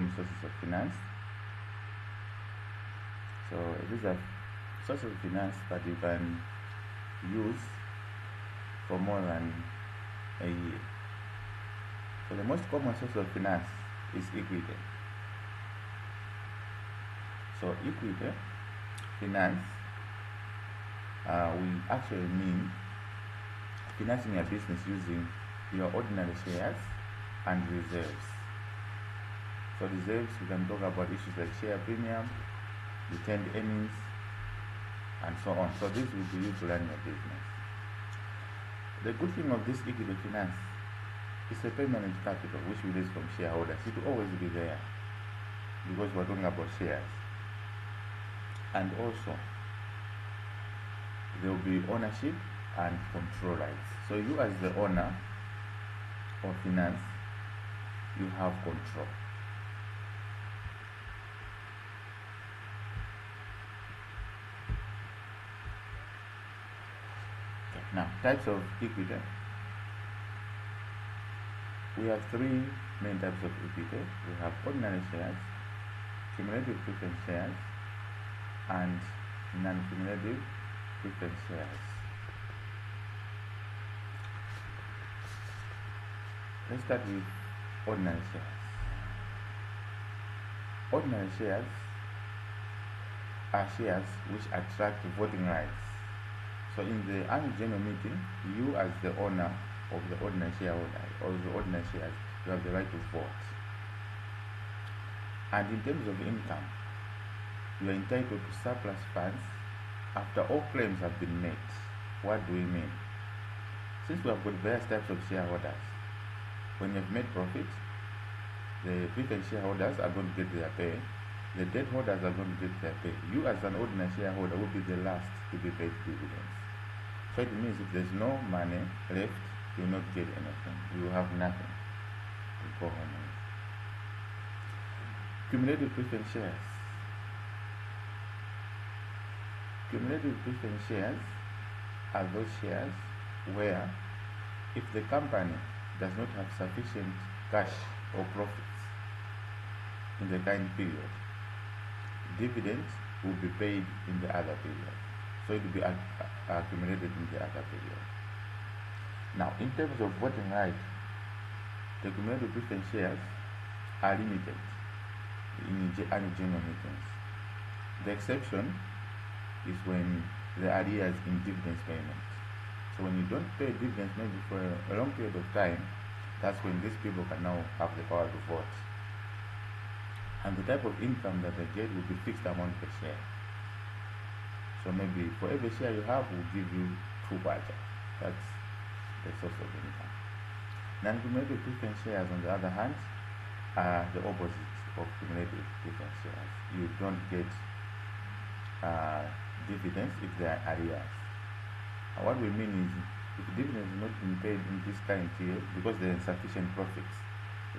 same sources of finance. So these are sources of finance that you can use for more than a year. So the most common source of finance is equity. So equity finance we actually mean financing your business using your ordinary shares and reserves. So reserves, we can talk about issues like share premium, retained earnings, and so on. So this will be used to run your business. The good thing of this equity finance is a permanent capital which we raise from shareholders. It will always be there because we're talking about shares. And also there will be ownership and control rights. So you as the owner of finance, you have control. Okay. Now, types of equity. We have three main types of equity. We have ordinary shares, cumulative preference shares, and non-cumulative preference shares. Let's start with ordinary shares. Ordinary shares are shares which attract voting rights. So in the annual general meeting, you as the owner of the ordinary shareholder or the ordinary shares, you have the right to vote. And in terms of income, you are entitled to surplus funds after all claims have been made. What do we mean? Since we have got various types of shareholders, when you have made profit, the preference shareholders are going to get their pay, the debt holders are going to get their pay. You as an ordinary shareholder will be the last to be paid dividends. So it means if there's no money left, you will not get anything. You will have nothing to go home with. Cumulative preference shares. Cumulative preference shares are those shares where if the company does not have sufficient cash or profits in the current period, dividends will be paid in the other period. So it will be accumulated in the other period. Now, in terms of voting right, the cumulative preference shares are limited in annual general meetings. The exception is when there are arrears in dividends payment. So when you don't pay dividends maybe for a long period of time, that's when these people can now have the power to vote. And the type of income that they get will be fixed amount per share. So maybe for every share you have, we'll give you 2 kwacha. That's the source of income. Non-cumulative preference shares, on the other hand, are the opposite of cumulative preference shares. You don't get dividends if there are arrears. And what we mean is, if dividends are not being paid in this current year because there are insufficient profits,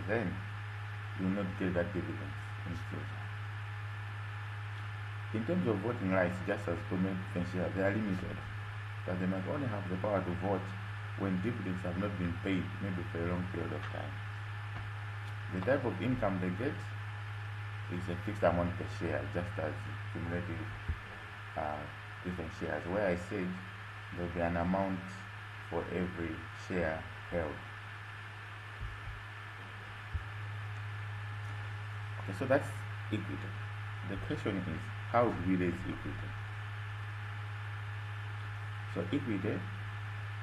then you will not get that dividends in the future. In terms of voting rights, just as cumulative preference shares, they are limited, but they might only have the power to vote when dividends have not been paid, maybe for a long period of time. The type of income they get is a fixed amount per share, just as cumulative preference shares, where I said there will be an amount for every share held. Okay, so that's equity. The question is, how do we raise equity? So equity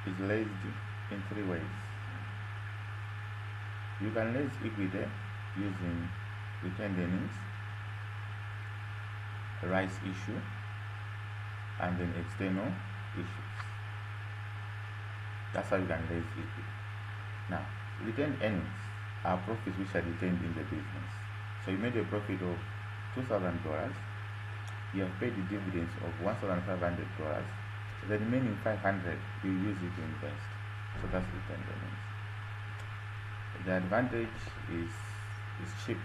is raised in 3 ways. You can raise equity using retained earnings, rights issue, and then external issues. That's how you can raise equity. Now, retained earnings are profits which are retained in the business. So you made a profit of $2,000, you have paid the dividends of $1,500, the remaining $500 you use it to invest. So that's retained earnings. The advantage is cheap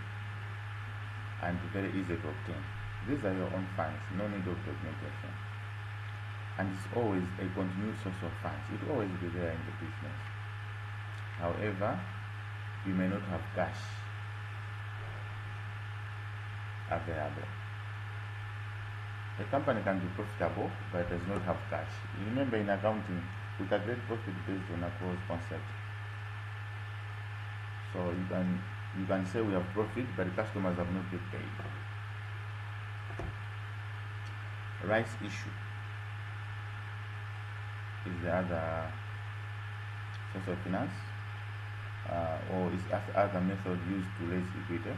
and very easy to obtain. These are your own funds, no need of documentation. And it's always a continued source of funds. It will always be there in the business. However, you may not have cash. available. A company can be profitable but does not have cash. Remember, in accounting, we calculate profit based on a cost concept. So you can say we have profit, but the customers have not been paid. Rights issue is the other source of finance, or is other method used to raise equity.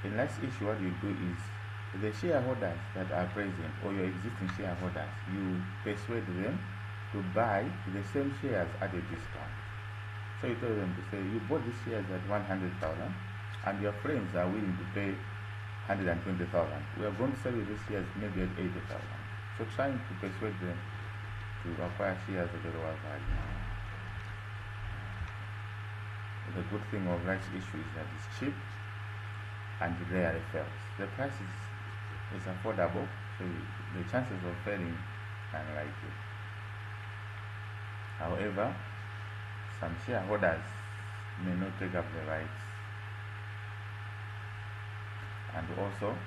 In rights issue, what you do is the shareholders that are present, or your existing shareholders, you persuade them to buy the same shares at a discount. So you tell them to say, you bought these shares at 100,000 and your friends are willing to pay 120,000. We are going to sell you these shares maybe at 80,000. So trying to persuade them to acquire shares at a lower value. The good thing of rights issue is that it's cheap and it rarely fails. The price is affordable, so the chances of failing are unlikely. However, some shareholders may not take up the rights, and also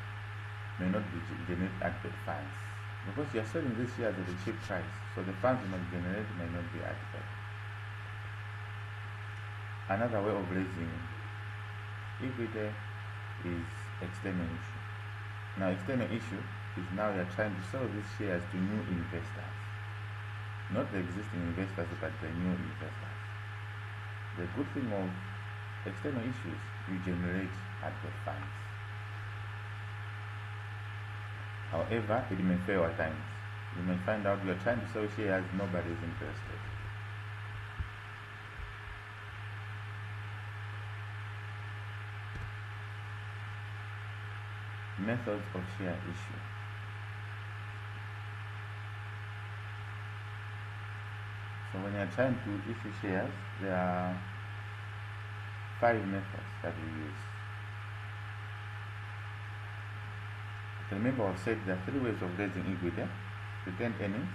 may not be generate adequate funds, because you are selling these shares at a cheap price, so the funds you might generate may not be adequate. Another way of raising equity is external issue. Now, external issue is now you are trying to sell these shares to new investors, not the existing investors, but the new investors. The good thing of external issues, you generate adequate funds. However, it may fail at times. You may find out you are trying to sell shares, nobody is interested. Methods of share issue. So when you are trying to issue shares, there are 5 methods that we use. Remember, I've said there are 3 ways of raising equity: retained earnings,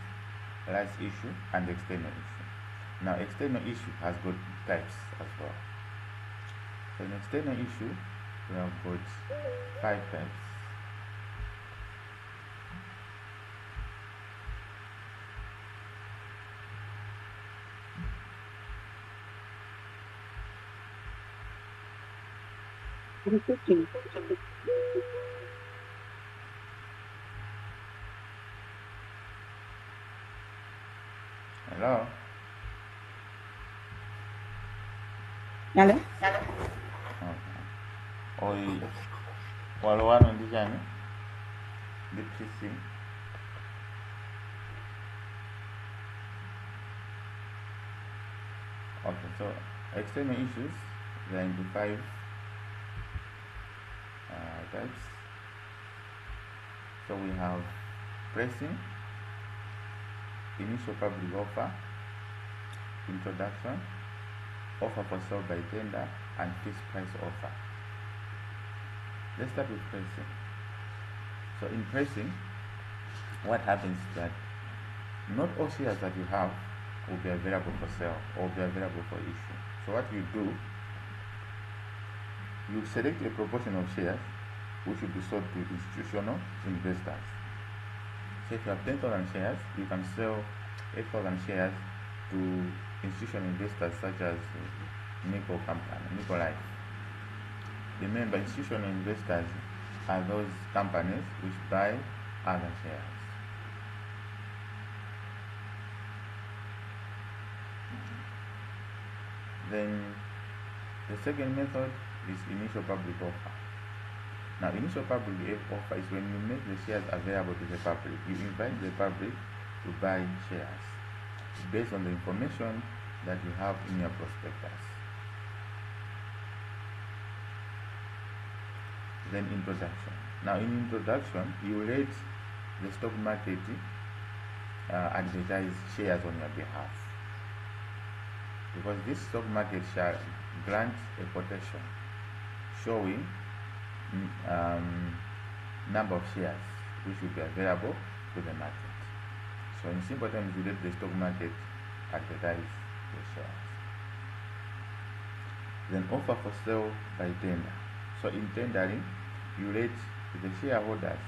rights issue, and external issue. Now, external issue has got types as well. So in external issue, we have got 5 types. Hello? Hello? Okay. Walo ndi chani? Deep. Okay, so external issues, they are into 5 types. So we have pricing, initial public offer, introduction, offer for sale by tender, and fixed price offer. Let's start with pricing. So in pricing, what happens is that not all shares that you have will be available for sale or be available for issue. So what you do, you select a proportion of shares which will be sold to institutional investors. So if you have 10,000 shares, you can sell 8,000 shares to institutional investors such as Nickel Company, Nickel Life. Remember, institutional investors are those companies which buy other shares. Then the second method is initial public offer. Now, initial public offer is when you make the shares available to the public. You invite the public to buy shares based on the information that you have in your prospectus. Then introduction. Now, in introduction, you let the stock market advertise shares on your behalf, because this stock market shall grant a quotation showing number of shares which will be available to the market. So in simple terms, you let the stock market advertise the shares. Then offer for sale by tender. So in tendering, you let to the shareholders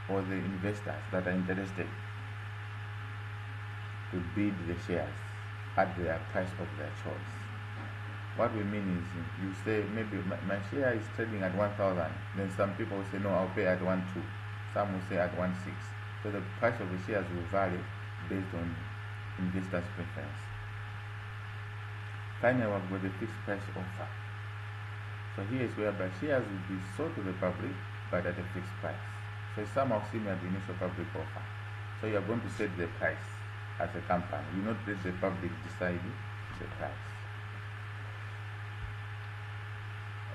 or the investors that are interested to bid the shares at their price of their choice. What we mean is, you say maybe my share is trading at 1,000, then some people will say no, I'll pay at 1,200, some will say at 1,600. So the price of the shares will vary based on investors' preference. Finally, we've got the fixed price offer. So here is whereby shares will be sold to the public but at a fixed price. So it's somehow similar to initial public offer. So you are going to set the price as a company. You not let the public decide the price.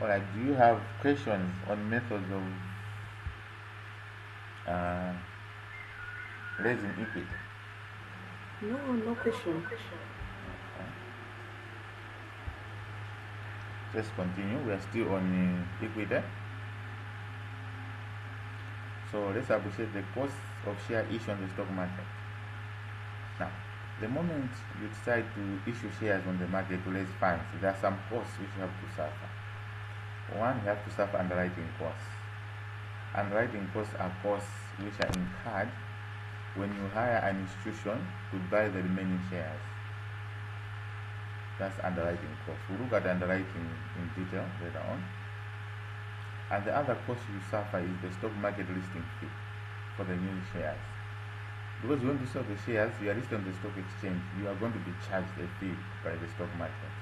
Alright, do you have questions on methods of raising equity? No question. Let's continue. We are still on equity. So let's appreciate the cost of share issue on the stock market. Now, the moment you decide to issue shares on the market to raise funds, there are some costs which you have to suffer. One, you have to suffer underwriting costs. Underwriting costs are costs which are incurred when you hire an institution to buy the remaining shares. That's underwriting costs. We'll look at underwriting in detail later on. And the other cost you suffer is the stock market listing fee for the new shares. Because you want to sell the shares, you are listed on the stock exchange, you are going to be charged a fee by the stock market.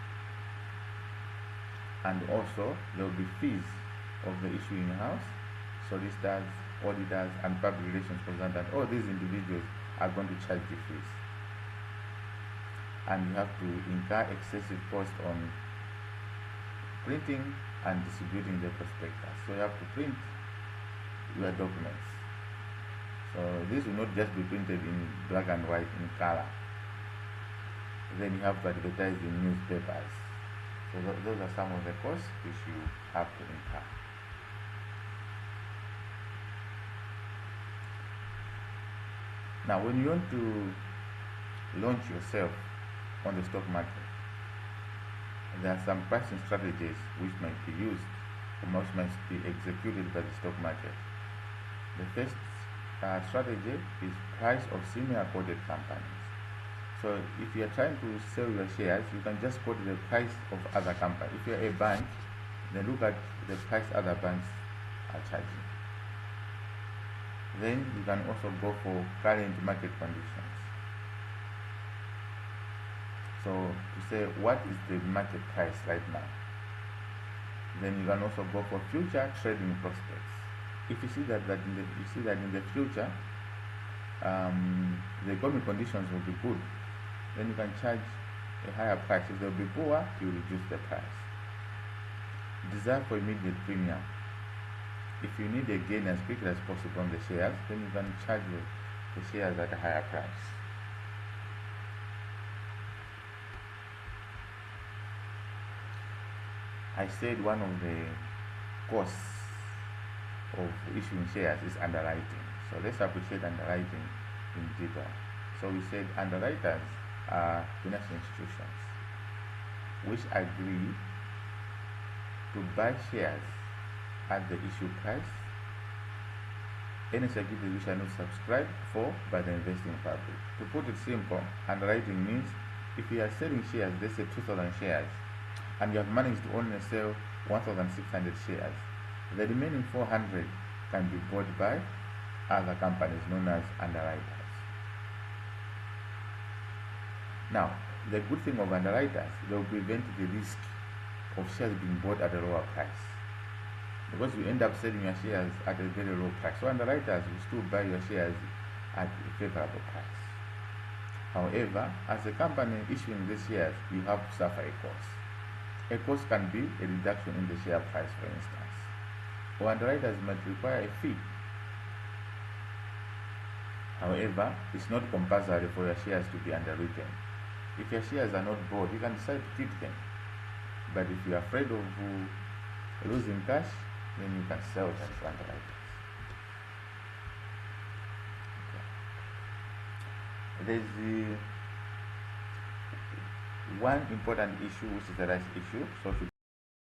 And also, there will be fees of the issuing house, solicitors, auditors, and public relations consultants. All these individuals are going to charge the fees. And you have to incur excessive cost on printing and distributing the prospectus. So you have to print your documents. So this will not just be printed in black and white, in color. Then you have to advertise in newspapers. So those are some of the costs which you have to incur. Now, when you want to launch yourself on the stock market, there are some pricing strategies which might be used or which might be executed by the stock market. The first strategy is price of similar quoted companies. So if you are trying to sell your shares, you can just quote the price of other companies. If you are a bank, then look at the price other banks are charging. Then you can also go for current market conditions. So to say what is the market price right now. Then you can also go for future trading prospects. If you see that in the future the economic conditions will be good, then you can charge a higher price. If they'll be poor, you reduce the price. Desire for immediate premium. If you need a gain as quickly as possible on the shares, then you can charge the shares at a higher price. I said one of the costs of issuing shares is underwriting. So let's appreciate underwriting in detail. So we said underwriters are financial institutions which agree to buy shares at the issue price, any security which are not subscribed for by the investing public. To put it simple, underwriting means if you are selling shares, let's say 2,000 shares, and you have managed to only sell 1,600 shares, the remaining 400 can be bought by other companies known as underwriters. Now, the good thing of underwriters, they will prevent the risk of shares being bought at a lower price, because you end up selling your shares at a very low price. So underwriters will still buy your shares at a favorable price. However, as a company issuing these shares, you have to suffer a cost. A cost can be a reduction in the share price, for instance, or underwriters might require a fee. However, it's not compulsory for your shares to be underwritten. If your shares are not bought, you can decide to keep them. But if you are afraid of losing cash, then you can sell them to underwriters. Okay. There's one important issue, which is the rights issue. So